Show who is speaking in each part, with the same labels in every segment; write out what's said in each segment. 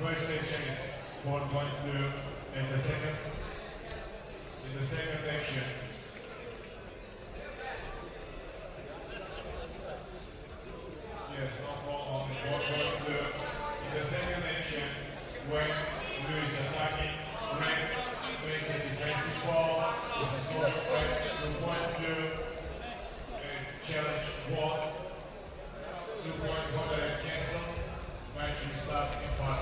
Speaker 1: First section is 4.2 in the second section. Yes, no on 4.2. In the second section, when Blue is attacking, red makes a defensive ball. This is also red 2.2. Challenge 1. 2.1 and cancel. Match restarts in part.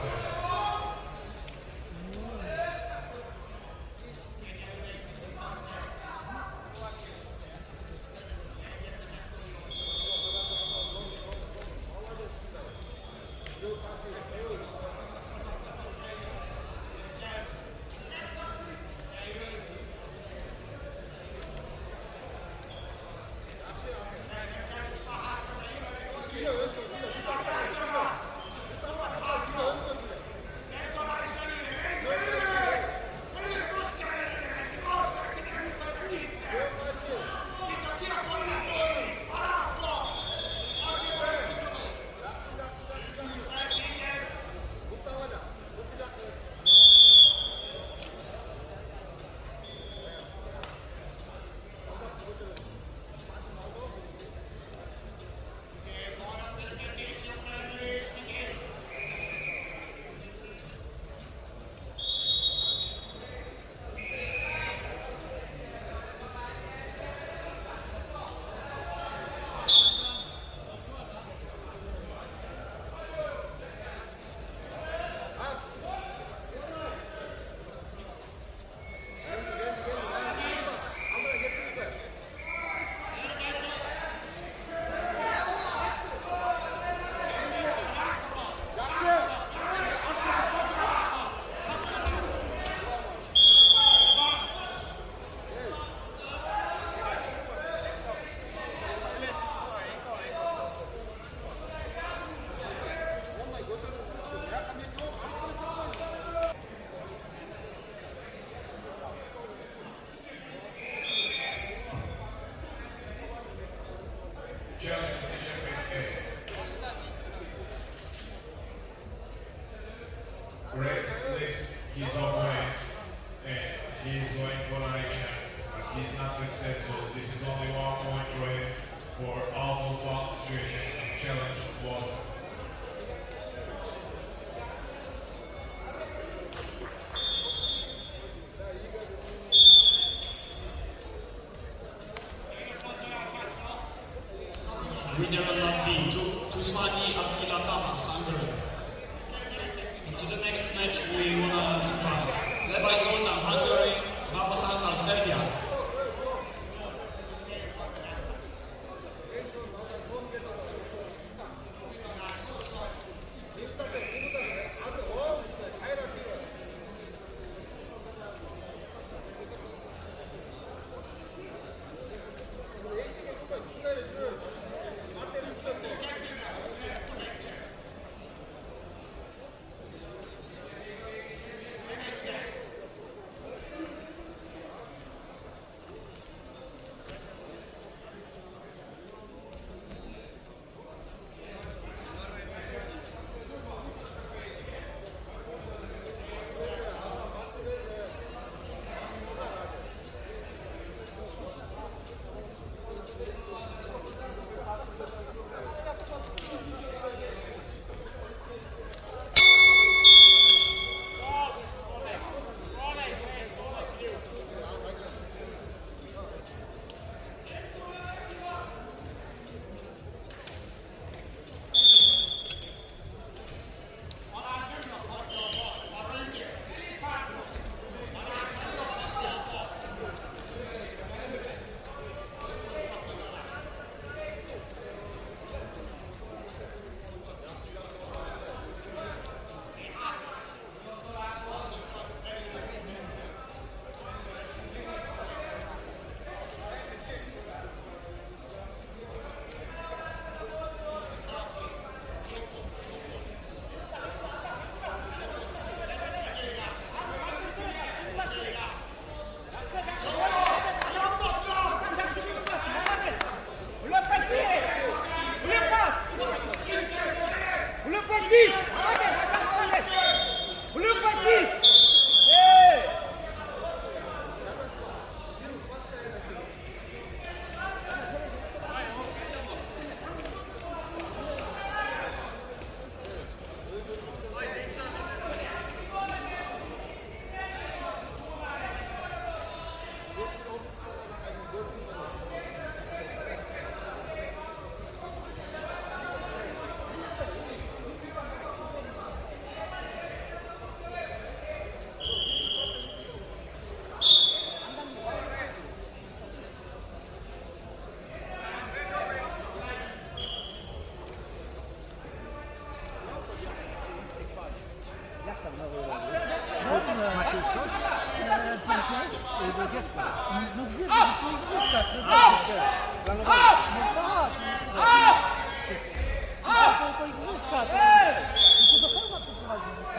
Speaker 1: Red lifts his opponent and he is going for an action, but he is not successful. This is only 1 point red for out of bounds situation. Challenge was.
Speaker 2: Winner will not be Tamas, Hungary. Into the next match, we want to invite Levai, Hungary, Асан, Serbia.
Speaker 3: Macie już coś? Do dziecka.
Speaker 4: No gdzie? Planowałem. No tak. To igrzyska. Tylko do pełna przeprowadzić.